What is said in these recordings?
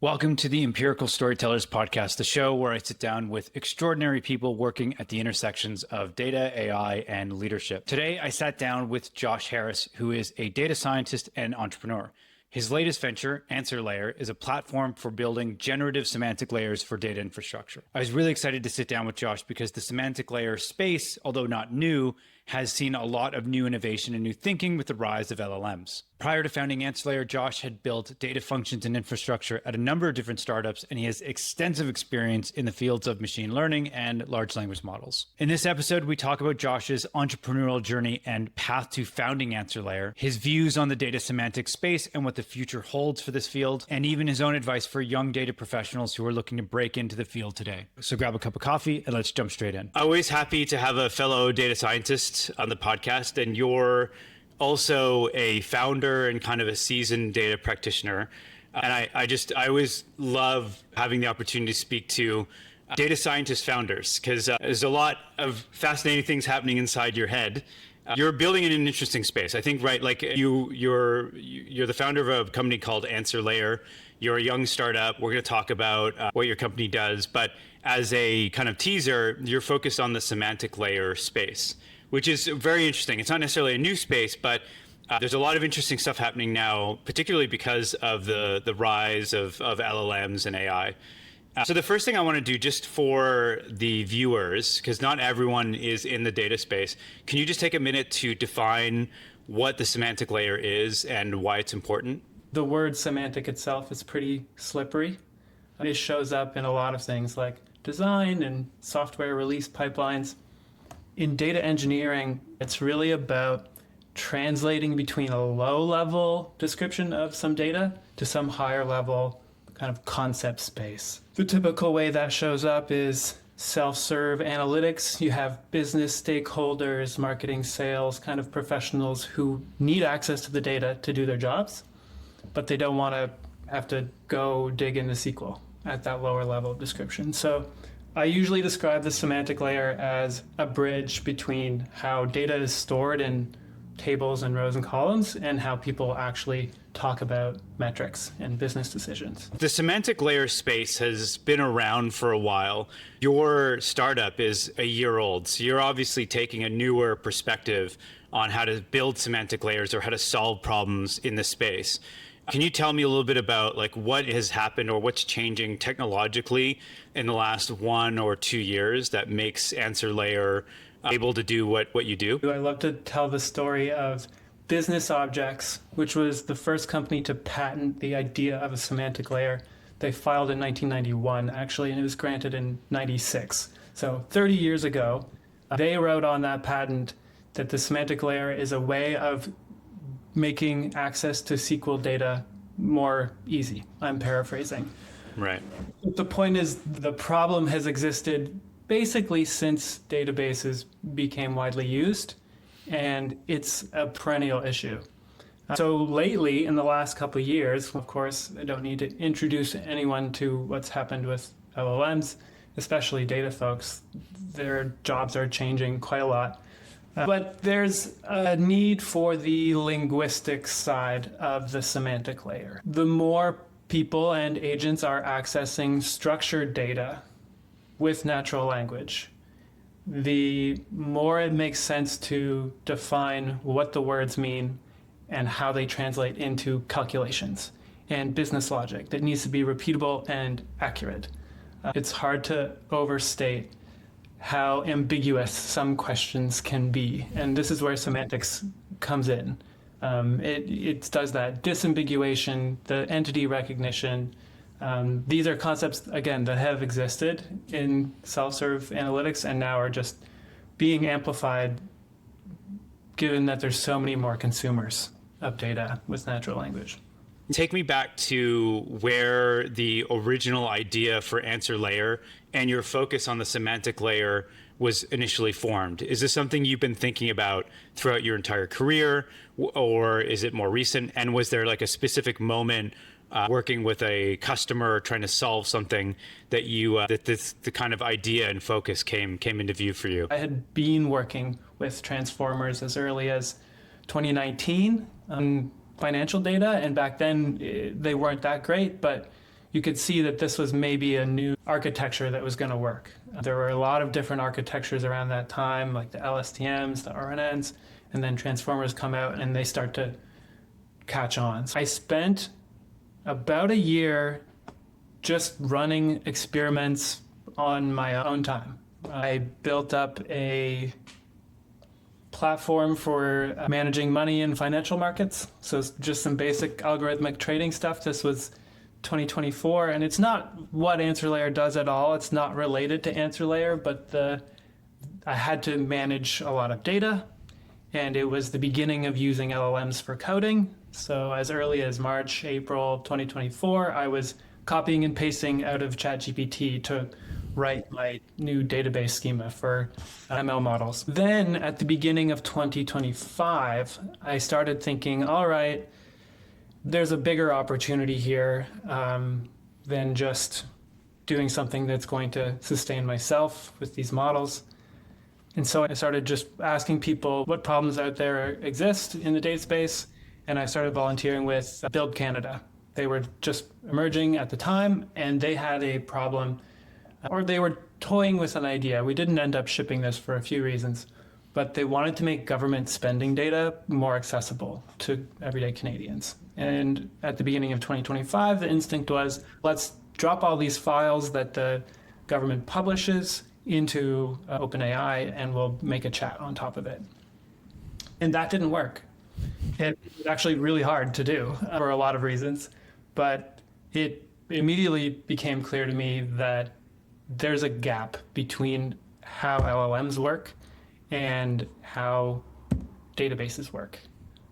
Welcome to the Empirical Storytellers podcast, the show where I sit down with extraordinary people working at the intersections of data, AI, and leadership. Today, I sat down with Josh Harris, who is a data scientist and entrepreneur. His latest venture, AnswerLayer, is a platform for building generative semantic layers for data infrastructure. I was really excited to sit down with Josh because the semantic layer space, although not new, has seen a lot of new innovation and new thinking with the rise of LLMs. Prior to founding AnswerLayer, Josh had built data functions and infrastructure at a number of different startups, and he has extensive experience in the fields of machine learning and large language models. In this episode, we talk about Josh's entrepreneurial journey and path to founding AnswerLayer, his views on the data semantic space and what the future holds for this field, and even his own advice for young data professionals who are looking to break into the field today. So grab a cup of coffee and let's jump straight in. Always happy to have a fellow data scientist on the podcast, and you're also a founder and kind of a seasoned data practitioner. And I always love having the opportunity to speak to data scientist founders because there's a lot of fascinating things happening inside your head. You're building in an interesting space. I think, right, like you're the founder of a company called AnswerLayer. You're a young startup. We're going to talk about what your company does. But as a kind of teaser, you're focused on the semantic layer space, which is very interesting. It's not necessarily a new space, but there's a lot of interesting stuff happening now, particularly because of the rise of LLMs and AI. So the first thing I want to do just for the viewers, because not everyone is in the data space, can you just take a minute to define what the semantic layer is and why it's important? The word semantic itself is pretty slippery. It shows up in a lot of things like design and software release pipelines. In data engineering, it's really about translating between a low-level description of some data to some higher-level kind of concept space. The typical way that shows up is self-serve analytics. You have business stakeholders, marketing, sales, kind of professionals who need access to the data to do their jobs, but they don't want to have to go dig into SQL at that lower level of description. So I usually describe the semantic layer as a bridge between how data is stored in tables and rows and columns and how people actually talk about metrics and business decisions. The semantic layer space has been around for a while. Your startup is a year old, so you're obviously taking a newer perspective on how to build semantic layers or how to solve problems in the space. Can you tell me a little bit about like what has happened or what's changing technologically in the last 1 or 2 years that makes AnswerLayer able to do what you do? I love to tell the story of Business Objects, which was the first company to patent the idea of a semantic layer. They filed in 1991, actually, and it was granted in 96. So 30 years ago, they wrote on that patent that the semantic layer is a way of making access to SQL data more easy. I'm paraphrasing. Right. The point is the problem has existed basically since databases became widely used, and it's a perennial issue. So lately, in the last couple of years, of course, I don't need to introduce anyone to what's happened with LLMs, especially data folks. Their jobs are changing quite a lot. But there's a need for the linguistic side of the semantic layer. The more people and agents are accessing structured data with natural language, the more it makes sense to define what the words mean and how they translate into calculations and business logic that needs to be repeatable and accurate. It's hard to overstate how ambiguous some questions can be. And this is where semantics comes in. It does that disambiguation, the entity recognition. These are concepts, again, that have existed in self-serve analytics and now are just being amplified given that there's so many more consumers of data with natural language. Take me back to where the original idea for AnswerLayer and your focus on the semantic layer was initially formed. Is this something you've been thinking about throughout your entire career, or is it more recent? And was there like a specific moment working with a customer trying to solve something that the kind of idea and focus came into view for you? I had been working with transformers as early as 2019 on financial data, and back then they weren't that great, but you could see that this was maybe a new architecture that was going to work. There were a lot of different architectures around that time, like the LSTMs, the RNNs, and then transformers come out and they start to catch on. So I spent about a year just running experiments on my own time. I built up a platform for managing money in financial markets. So it's just some basic algorithmic trading stuff. This was 2024, and it's not what AnswerLayer does at all. It's not related to AnswerLayer, but I had to manage a lot of data, and it was the beginning of using LLMs for coding. So as early as March, April 2024, I was copying and pasting out of ChatGPT to write my new database schema for ML models. Then at the beginning of 2025, I started thinking, all right, there's a bigger opportunity here than just doing something that's going to sustain myself with these models. And so I started just asking people what problems out there exist in the data space, and I started volunteering with Build Canada. They were just emerging at the time, and they had a problem, or they were toying with an idea. We didn't end up shipping this for a few reasons, but they wanted to make government spending data more accessible to everyday Canadians. And at the beginning of 2025, the instinct was, let's drop all these files that the government publishes into OpenAI, and we'll make a chat on top of it. And that didn't work. It was actually really hard to do for a lot of reasons, but it immediately became clear to me that there's a gap between how LLMs work and how databases work.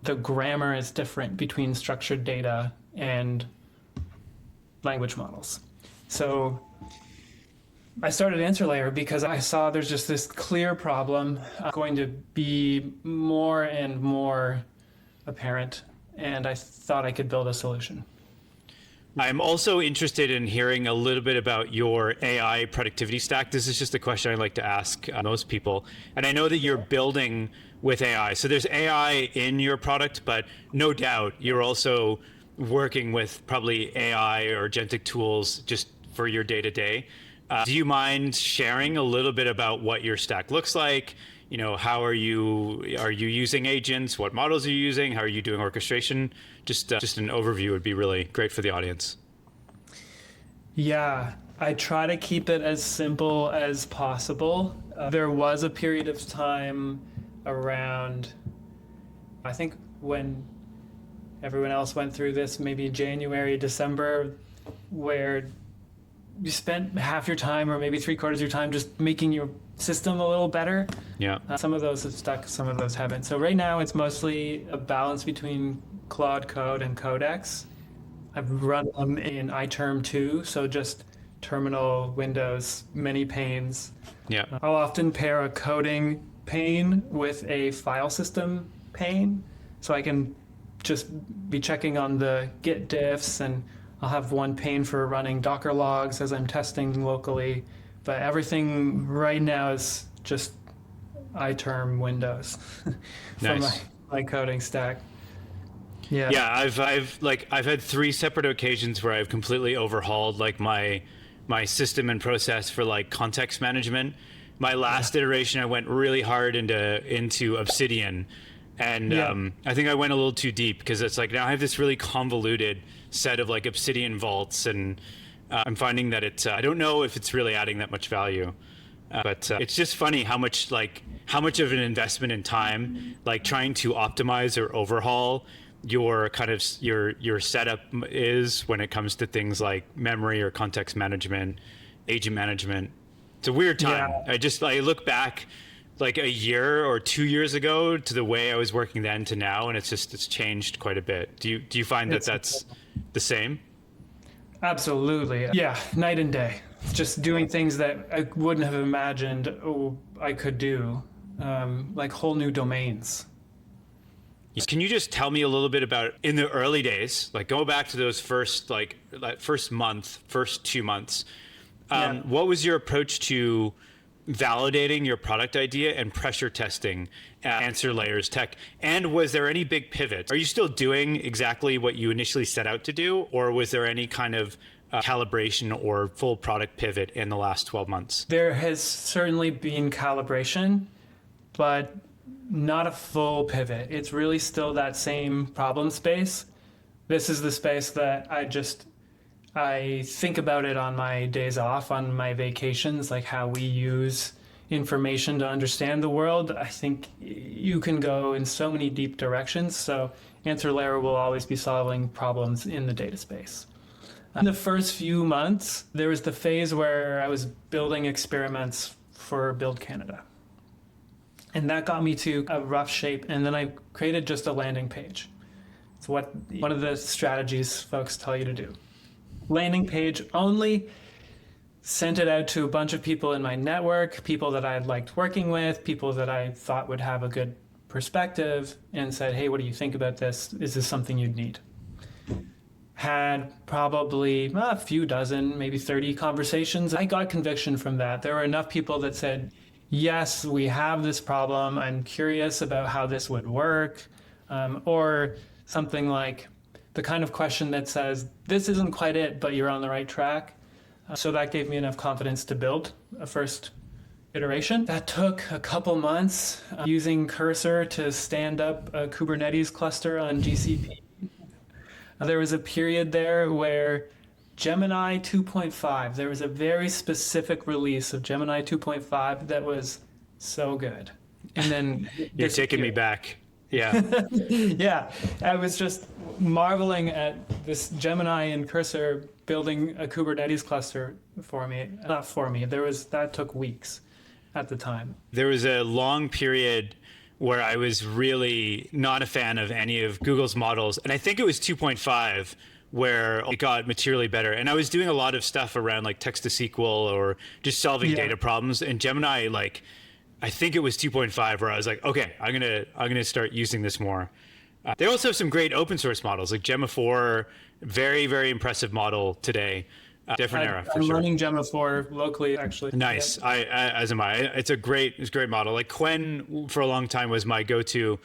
The grammar is different between structured data and language models. So I started AnswerLayer because I saw there's just this clear problem going to be more and more apparent, and I thought I could build a solution. I'm also interested in hearing a little bit about your AI productivity stack. This is just a question I like to ask most people. And I know that you're building with AI. So there's AI in your product, but no doubt you're also working with probably AI or agentic tools just for your day-to-day. Do you mind sharing a little bit about what your stack looks like? You know, how are you using agents? What models are you using? How are you doing orchestration? Just an overview would be really great for the audience. Yeah, I try to keep it as simple as possible. There was a period of time around, I think when everyone else went through this, maybe January, December, where you spent half your time or maybe 3/4 of your time just making your system a little better. Yeah. Some of those have stuck, some of those haven't. So right now it's mostly a balance between Claude Code and Codex. I've run them in iTerm 2, so just terminal windows, many panes. Yeah. I'll often pair a coding pane with a file system pane, so I can just be checking on the Git diffs, and I'll have one pane for running Docker logs as I'm testing locally. But everything right now is just iTerm Windows for Nice. my coding stack. Yeah. Yeah, I've had 3 separate occasions where I've completely overhauled like my system and process for like context management. My last iteration, I went really hard into Obsidian, and I think I went a little too deep because it's like now I have this really convoluted set of like Obsidian vaults, and I'm finding that I don't know if it's really adding that much value, but it's just funny how much of an investment in time, like trying to optimize or overhaul your kind of your setup is when it comes to things like memory or context management, agent management. It's a weird time. Yeah. I look back like a year or 2 years ago to the way I was working then to now, and it's changed quite a bit. Do you find that that's the same? Absolutely. Yeah, night and day. Just doing things that I wouldn't have imagined I could do, like whole new domains. Can you just tell me a little bit about in the early days, like go back to those first 2 months, what was your approach to validating your product idea and pressure testing AnswerLayer's tech? And was there any big pivots? Are you still doing exactly what you initially set out to do, or was there any kind of calibration or full product pivot in the last 12 months? There has certainly been calibration, but not a full pivot. It's really still that same problem space. This is the space that I think about it on my days off, on my vacations, like how we use information to understand the world. I think you can go in so many deep directions. So AnswerLayer will always be solving problems in the data space. In the first few months, there was the phase where I was building experiments for Build Canada. And that got me to a rough shape. And then I created just a landing page. It's what one of the strategies folks tell you to do. Landing page only, sent it out to a bunch of people in my network, people that I had liked working with, people that I thought would have a good perspective, and said, hey, what do you think about this? Is this something you'd need? Had probably a few dozen, maybe 30 conversations. I got conviction from that. There were enough people that said, yes, we have this problem. I'm curious about how this would work. Or something like the kind of question that says, this isn't quite it, but you're on the right track. So that gave me enough confidence to build a first iteration. That took a couple months using Cursor to stand up a Kubernetes cluster on GCP. There was a period there where Gemini 2.5, there was a very specific release of Gemini 2.5 that was so good. And then you're taking me back. Yeah. Yeah. I was just marveling at this Gemini and Cursor building a Kubernetes cluster for me. Not for me. That took weeks at the time. There was a long period where I was really not a fan of any of Google's models. And I think it was 2.5 where it got materially better. And I was doing a lot of stuff around like text-to-SQL or just solving data problems. And Gemini, like, I think it was 2.5 where I was like, okay, I'm gonna start using this more. They also have some great open source models like Gemma 4, very, very impressive model today. Different era for I'm sure. running Gemma 4 locally, actually. Nice. Yeah. As am I. It's a great model. Like Qwen for a long time was my go-to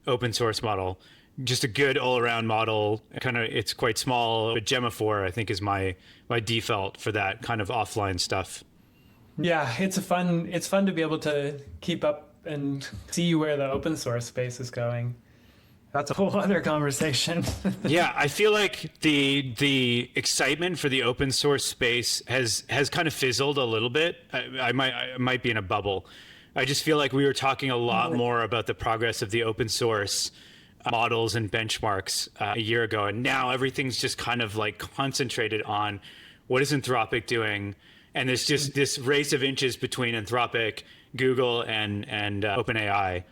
open source model. Just a good all-around model. It's quite small, but Gemma 4 I think is my default for that kind of offline stuff. Yeah, it's fun to be able to keep up and see where the open source space is going. That's a whole other conversation. Yeah, I feel like the excitement for the open source space has kind of fizzled a little bit. I might be in a bubble. I just feel like we were talking a lot more about the progress of the open source models and benchmarks a year ago, and now everything's just kind of like concentrated on what is Anthropic doing, and there's just this race of inches between Anthropic, Google, and OpenAI.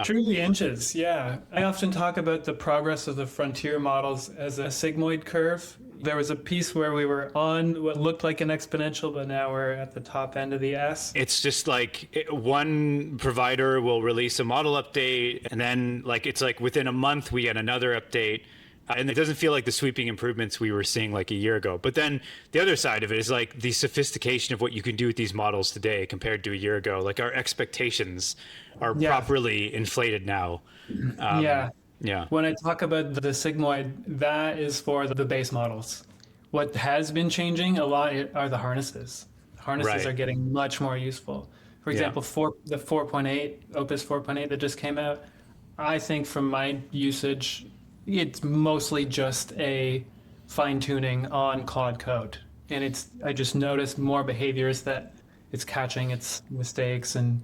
Truly inches, yeah. I often talk about the progress of the frontier models as a sigmoid curve. There was a piece where we were on what looked like an exponential, but now we're at the top end of the S. It's just like one provider will release a model update, and then it's like within a month we get another update. And it doesn't feel like the sweeping improvements we were seeing like a year ago. But then the other side of it is like the sophistication of what you can do with these models today compared to a year ago. Like our expectations are properly inflated now. Yeah. Yeah. When I talk about the sigmoid, that is for the base models. What has been changing a lot are the harnesses. Harnesses are getting much more useful. For example, the 4.8, Opus 4.8 that just came out, I think from my usage, it's mostly just a fine-tuning on Claude code. And I just noticed more behaviors that it's catching its mistakes, and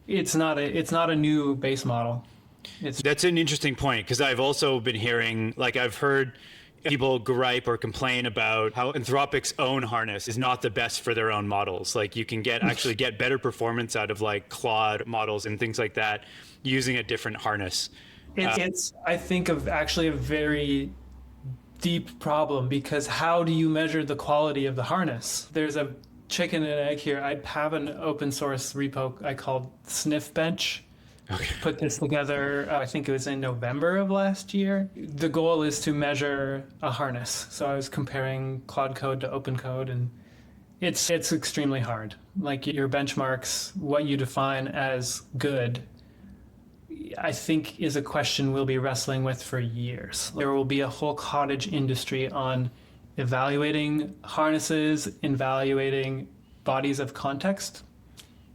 it's not a new base model. That's an interesting point, because I've also been hearing, I've heard people gripe or complain about how Anthropic's own harness is not the best for their own models. Like you can actually get better performance out of like Claude models and things like that using a different harness. It's I think of actually a very deep problem, because how do you measure the quality of the harness? There's a chicken and egg here. I have an open source repo I called Sniff Bench. Okay. Put this together, I think it was in November of last year. The goal is to measure a harness. So I was comparing Claude Code to Open Code, and it's extremely hard. Like your benchmarks, what you define as good, I think is a question we'll be wrestling with for years. There will be a whole cottage industry on evaluating harnesses, evaluating bodies of context,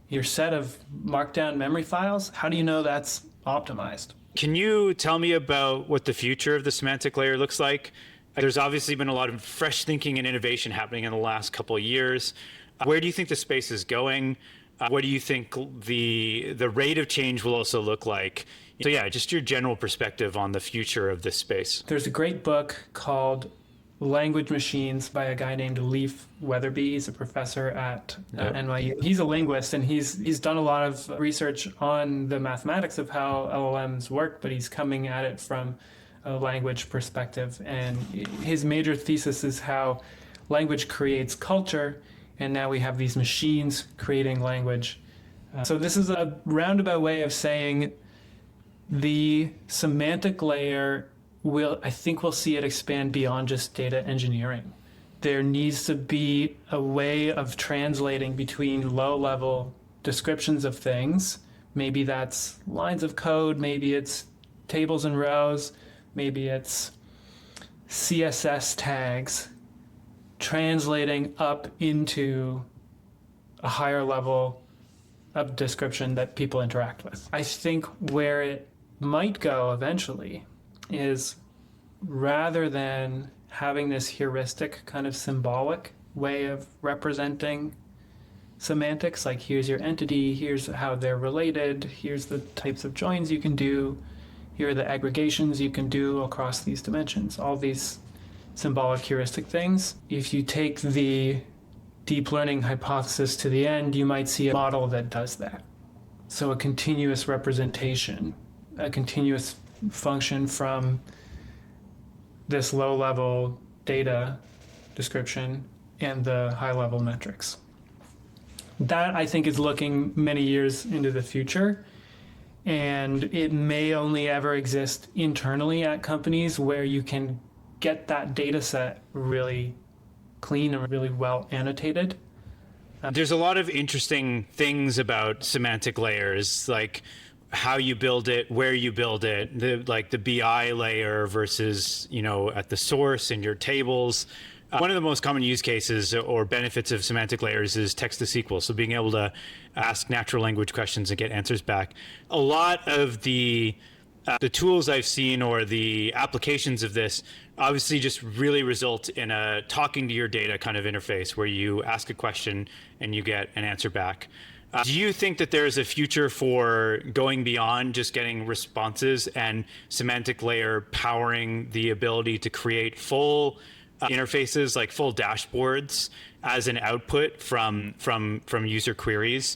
your set of markdown memory files, how do you know that's optimized? Can you tell me about what the future of the semantic layer looks like? There's obviously been a lot of fresh thinking and innovation happening in the last couple of years. Where do you think the space is going? What do you think the rate of change will also look like? So yeah, just your general perspective on the future of this space. There's a great book called Language Machines by a guy named Leif Weatherby. He's a professor at NYU. He's a linguist, and he's done a lot of research on the mathematics of how LLMs work, but he's coming at it from a language perspective. And his major thesis is how language creates culture, and now we have these machines creating language. So this is a roundabout way of saying the semantic layer I think we'll see it expand beyond just data engineering. There needs to be a way of translating between low-level descriptions of things. Maybe that's lines of code, maybe it's tables and rows, maybe it's CSS tags, translating up into a higher level of description that people interact with. I think where it might go eventually is, rather than having this heuristic kind of symbolic way of representing semantics, like here's your entity, here's how they're related, here's the types of joins you can do, here are the aggregations you can do across these dimensions, all these symbolic heuristic things. If you take the deep learning hypothesis to the end, you might see a model that does that. So a continuous representation, a continuous function from this low-level data description and the high-level metrics. That, I think, is looking many years into the future, and it may only ever exist internally at companies where you can get that data set really clean and really well annotated. There's a lot of interesting things about semantic layers, like how you build it, where you build it, the BI layer versus, at the source in your tables. One of the most common use cases or benefits of semantic layers is text-to-SQL. So being able to ask natural language questions and get answers back. A lot of the tools I've seen or the applications of this obviously just really result in a talking to your data kind of interface where you ask a question and you get an answer back. Do you think that there's a future for going beyond just getting responses and semantic layer powering the ability to create full interfaces, like full dashboards as an output from user queries?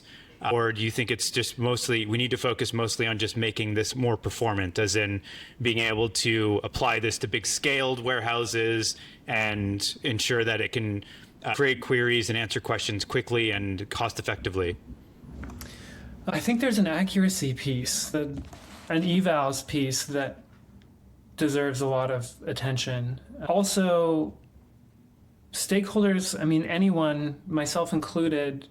Or do you think it's just we need to focus mostly on just making this more performant, as in being able to apply this to big scaled warehouses and ensure that it can create queries and answer questions quickly and cost effectively? I think there's an accuracy piece, an evals piece that deserves a lot of attention. Also, stakeholders, anyone, myself included,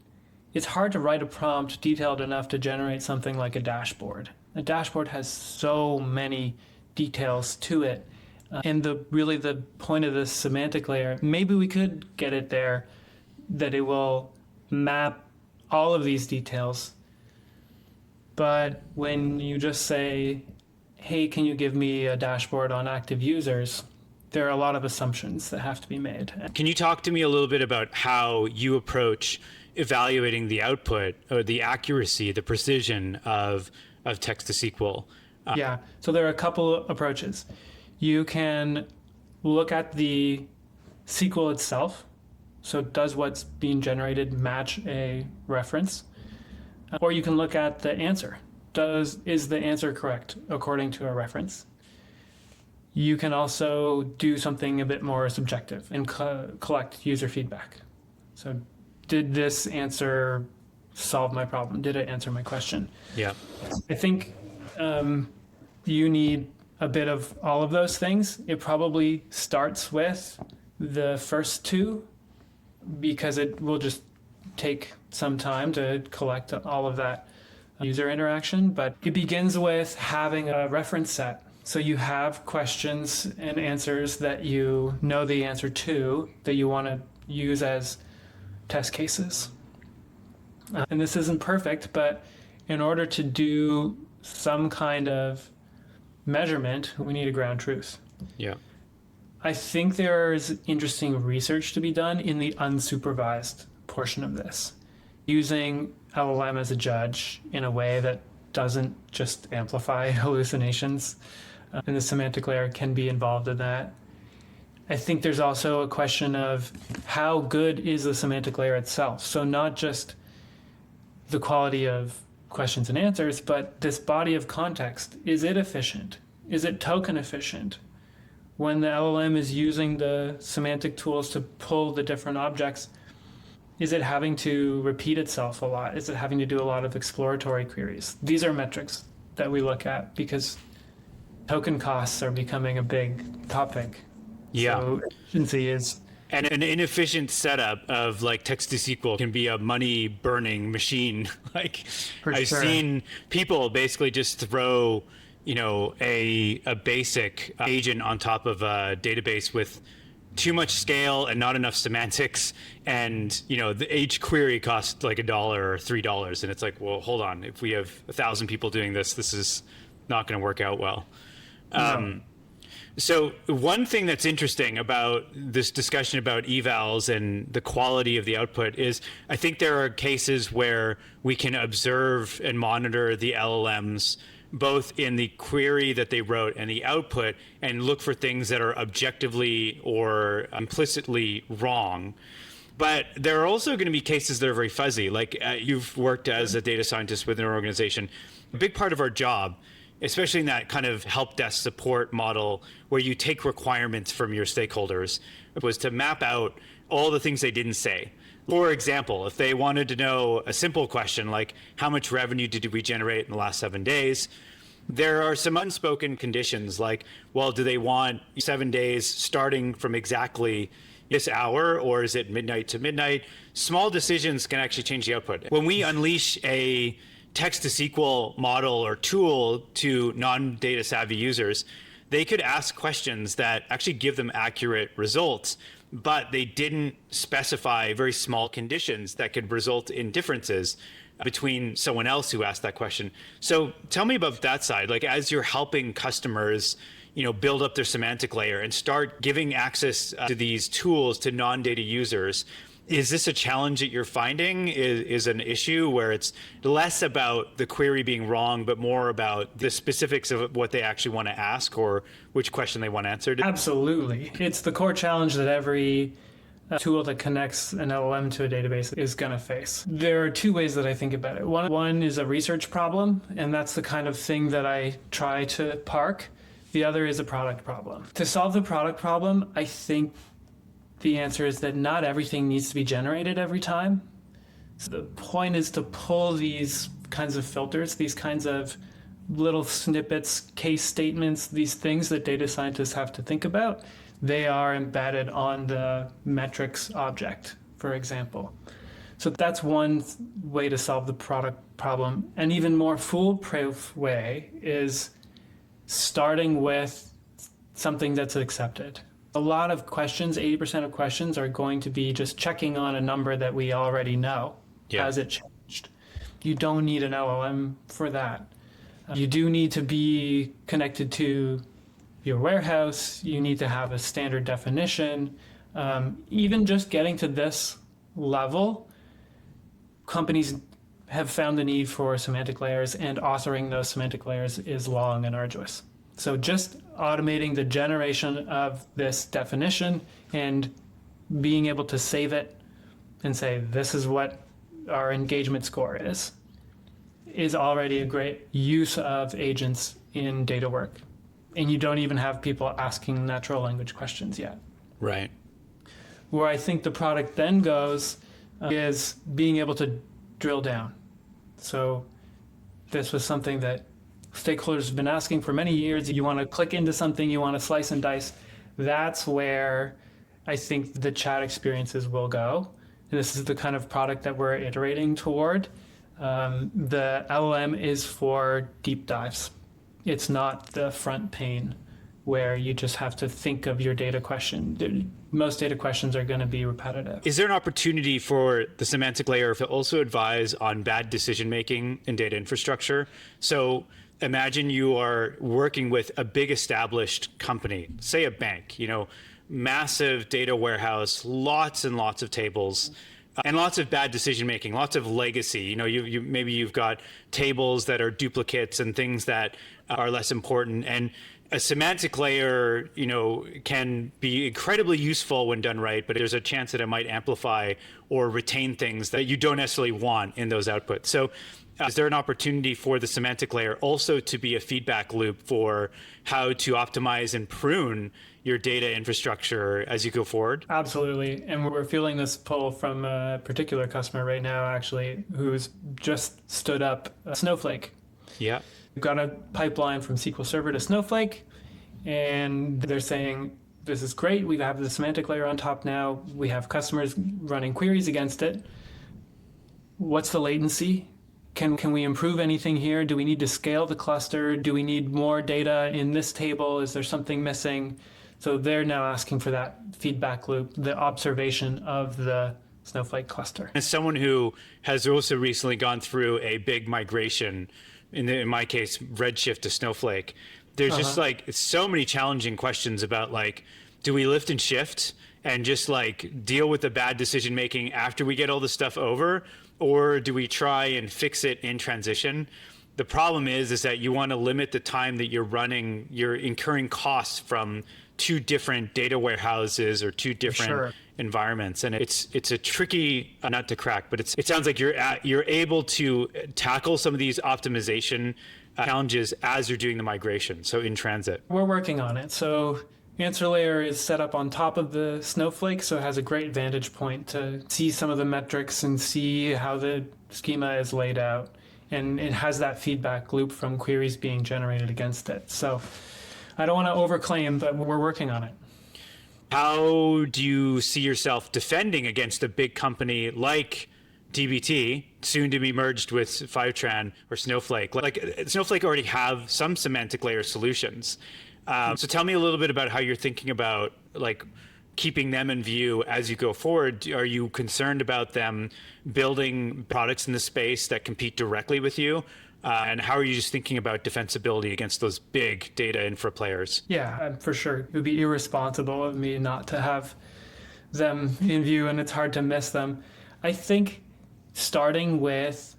it's hard to write a prompt detailed enough to generate something like a dashboard. A dashboard has so many details to it. And the point of this semantic layer, maybe we could get it there, that it will map all of these details. But when you just say, hey, can you give me a dashboard on active users? There are a lot of assumptions that have to be made. Can you talk to me a little bit about how you approach evaluating the output or the accuracy, the precision of text-to-SQL? Yeah, so there are a couple of approaches. You can look at the SQL itself. So does what's being generated match a reference? Or you can look at the answer. Is the answer correct according to a reference? You can also do something a bit more subjective and collect user feedback. So did this answer solve my problem? Did it answer my question? Yeah. I think you need a bit of all of those things. It probably starts with the first two because it will just take some time to collect all of that user interaction, but it begins with having a reference set. So you have questions and answers that you know the answer to that you want to use as test cases. And this isn't perfect, but in order to do some kind of measurement, we need a ground truth. Yeah. I think there's interesting research to be done in the unsupervised portion of this, using LLM as a judge in a way that doesn't just amplify hallucinations. And the semantic layer can be involved in that. I think there's also a question of how good is the semantic layer itself. So not just the quality of questions and answers, but this body of context. Is it efficient? Is it token efficient? When the LLM is using the semantic tools to pull the different objects, is it having to repeat itself a lot? Is it having to do a lot of exploratory queries? These are metrics that we look at because token costs are becoming a big topic. Yeah. So efficiency is... And an inefficient setup of like text-to-SQL can be a money-burning machine. Like I've seen people basically just throw, a basic agent on top of a database with too much scale and not enough semantics, and each query costs like $1 or $3, and it's like, well, hold on, if we have 1,000 people doing this is not going to work out well. No. So one thing that's interesting about this discussion about evals and the quality of the output is I think there are cases where we can observe and monitor the LLMs both in the query that they wrote and the output and look for things that are objectively or implicitly wrong. But there are also going to be cases that are very fuzzy. Like you've worked as a data scientist within an organization. A big part of our job, especially in that kind of help desk support model where you take requirements from your stakeholders, was to map out all the things they didn't say. For example, if they wanted to know a simple question like how much revenue did we generate in the last 7 days, there are some unspoken conditions like, well, do they want 7 days starting from exactly this hour, or is it midnight to midnight? Small decisions can actually change the output. When we unleash a text-to-SQL model or tool to non-data savvy users, they could ask questions that actually give them accurate results, but they didn't specify very small conditions that could result in differences between someone else who asked that question. So tell me about that side. Like as you're helping customers, build up their semantic layer and start giving access to these tools to non-data users, is this a challenge that you're finding is an issue where it's less about the query being wrong, but more about the specifics of what they actually want to ask or which question they want answered? Absolutely. It's the core challenge that every tool that connects an LLM to a database is going to face. There are two ways that I think about it. One is a research problem, and that's the kind of thing that I try to park. The other is a product problem. To solve the product problem, I think the answer is that not everything needs to be generated every time. So the point is to pull these kinds of filters, these kinds of little snippets, case statements, these things that data scientists have to think about. They are embedded on the metrics object, for example. So that's one way to solve the product problem. An even more foolproof way is starting with something that's accepted. A lot of questions, 80% of questions, are going to be just checking on a number that we already know. Yeah. Has it changed? You don't need an LLM for that. You do need to be connected to your warehouse. You need to have a standard definition. Even just getting to this level, companies have found the need for semantic layers, and authoring those semantic layers is long and arduous. So just automating the generation of this definition and being able to save it and say, this is what our engagement score is already a great use of agents in data work. And you don't even have people asking natural language questions yet. Right. Where I think the product then goes is being able to drill down. So this was something that stakeholders have been asking for many years. You want to click into something, you want to slice and dice. That's where I think the chat experiences will go. And this is the kind of product that we're iterating toward. The LLM is for deep dives. It's not the front pane where you just have to think of your data question. Most data questions are going to be repetitive. Is there an opportunity for the semantic layer to also advise on bad decision making in data infrastructure? So imagine you are working with a big established company, say a bank, massive data warehouse, lots and lots of tables, and lots of bad decision making, lots of legacy. Maybe you've got tables that are duplicates and things that are less important. And a semantic layer, can be incredibly useful when done right, but there's a chance that it might amplify or retain things that you don't necessarily want in those outputs. So is there an opportunity for the semantic layer also to be a feedback loop for how to optimize and prune your data infrastructure as you go forward? Absolutely. And we're feeling this pull from a particular customer right now, actually, who's just stood up Snowflake. Yeah. We've got a pipeline from SQL Server to Snowflake, and they're saying, this is great. We have the semantic layer on top now. We have customers running queries against it. What's the latency? Can we improve anything here? Do we need to scale the cluster? Do we need more data in this table? Is there something missing? So they're now asking for that feedback loop, the observation of the Snowflake cluster. As someone who has also recently gone through a big migration, in my case, Redshift to Snowflake, there's just so many challenging questions about do we lift and shift and just deal with the bad decision making after we get all the stuff over, or do we try and fix it in transition? The problem is that you want to limit the time that you're incurring costs from two different data warehouses or two different environments, and it's a tricky nut to crack. But it sounds like you're able to tackle some of these optimization challenges as you're doing the migration, so in transit. We're working on it. So AnswerLayer is set up on top of the Snowflake, so it has a great vantage point to see some of the metrics and see how the schema is laid out. And it has that feedback loop from queries being generated against it. So I don't want to overclaim, but we're working on it. How do you see yourself defending against a big company like dbt, soon to be merged with Fivetran or Snowflake? Snowflake already have some semantic layer solutions. So tell me a little bit about how you're thinking about keeping them in view as you go forward. Are you concerned about them building products in the space that compete directly with you? And how are you just thinking about defensibility against those big data infra players? Yeah, for sure. It would be irresponsible of me not to have them in view, and it's hard to miss them. I think starting with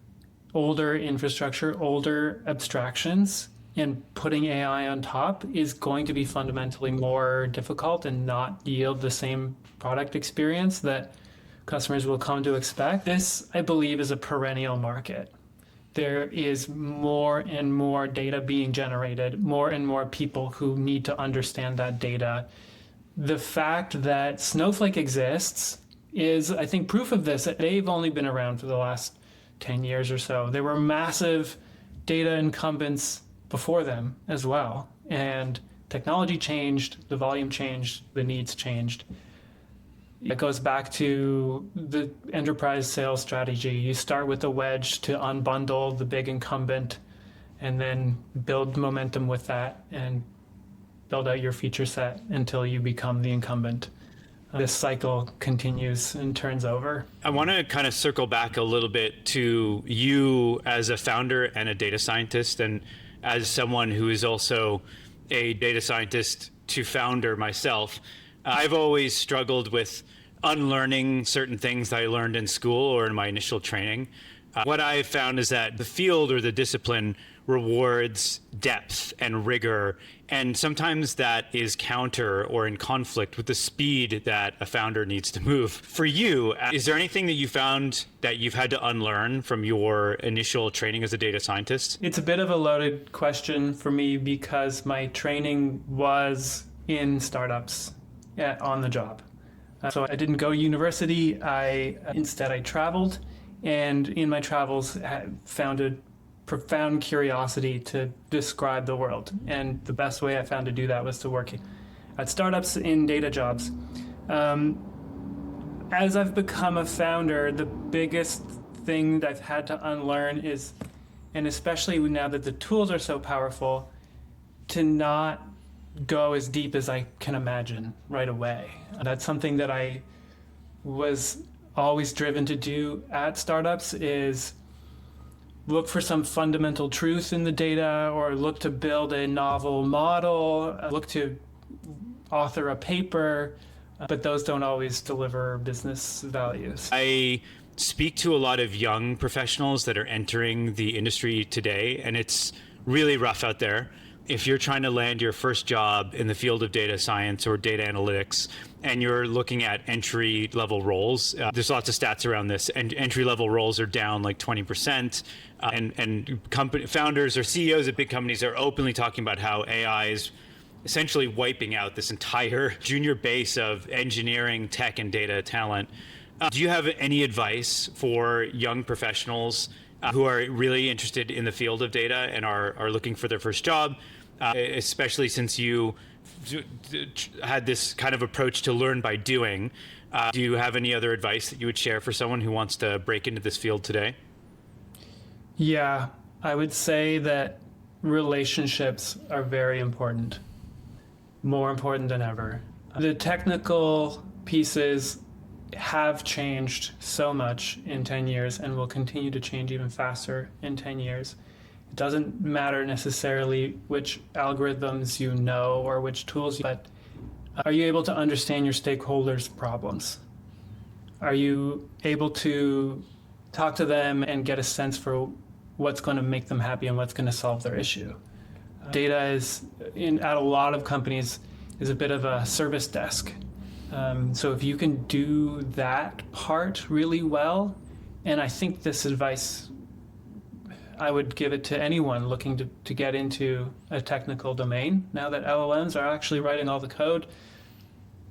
older infrastructure, older abstractions, and putting AI on top is going to be fundamentally more difficult and not yield the same product experience that customers will come to expect. This, I believe, is a perennial market. There is more and more data being generated, more and more people who need to understand that data. The fact that Snowflake exists is, I think, proof of this. They've only been around for the last 10 years or so. There were massive data incumbents before them as well. And technology changed, the volume changed, the needs changed. It goes back to the enterprise sales strategy. You start with a wedge to unbundle the big incumbent and then build momentum with that and build out your feature set until you become the incumbent. This cycle continues and turns over. I want to kind of circle back a little bit to you as a founder and a data scientist, and as someone who is also a data scientist to founder myself. I've always struggled with unlearning certain things that I learned in school or in my initial training. What I've found is that the field or the discipline rewards depth and rigor, and sometimes that is counter or in conflict with the speed that a founder needs to move. For you, is there anything that you found that you've had to unlearn from your initial training as a data scientist? It's a bit of a loaded question for me because my training was in startups on the job. So I didn't go to university. Instead I traveled, and in my travels I found a profound curiosity to describe the world. And the best way I found to do that was to work at startups in data jobs. As I've become a founder, the biggest thing that I've had to unlearn is, and especially now that the tools are so powerful, to not go as deep as I can imagine right away. That's something that I was always driven to do at startups, is look for some fundamental truth in the data, or look to build a novel model, look to author a paper, but those don't always deliver business values. I speak to a lot of young professionals that are entering the industry today, and it's really rough out there. If you're trying to land your first job in the field of data science or data analytics, and you're looking at entry-level roles, there's lots of stats around this, and entry-level roles are down like 20%. And company founders or CEOs of big companies are openly talking about how AI is essentially wiping out this entire junior base of engineering, tech, and data talent. Do you have any advice for young professionals who are really interested in the field of data and are looking for their first job, especially since you had this kind of approach to learn by doing? Do you have any other advice that you would share for someone who wants to break into this field today? Yeah, I would say that relationships are very important, more important than ever. The technical pieces have changed so much in 10 years and will continue to change even faster in 10 years. It doesn't matter necessarily which algorithms you know or which tools, but are you able to understand your stakeholders' problems? Are you able to talk to them and get a sense for what's going to make them happy and what's going to solve their issue? Data is, at a lot of companies, is a bit of a service desk. So if you can do that part really well, and I think this advice, I would give it to anyone looking to get into a technical domain. Now that LLMs are actually writing all the code,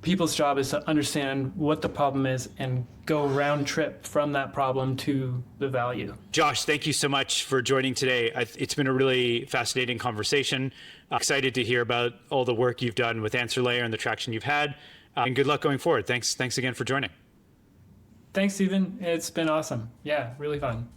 people's job is to understand what the problem is and go round trip from that problem to the value. Josh, thank you so much for joining today. It's been a really fascinating conversation. Excited to hear about all the work you've done with AnswerLayer and the traction you've had. And good luck going forward. Thanks again for joining. Thanks, Stephen. It's been awesome. Yeah, really fun.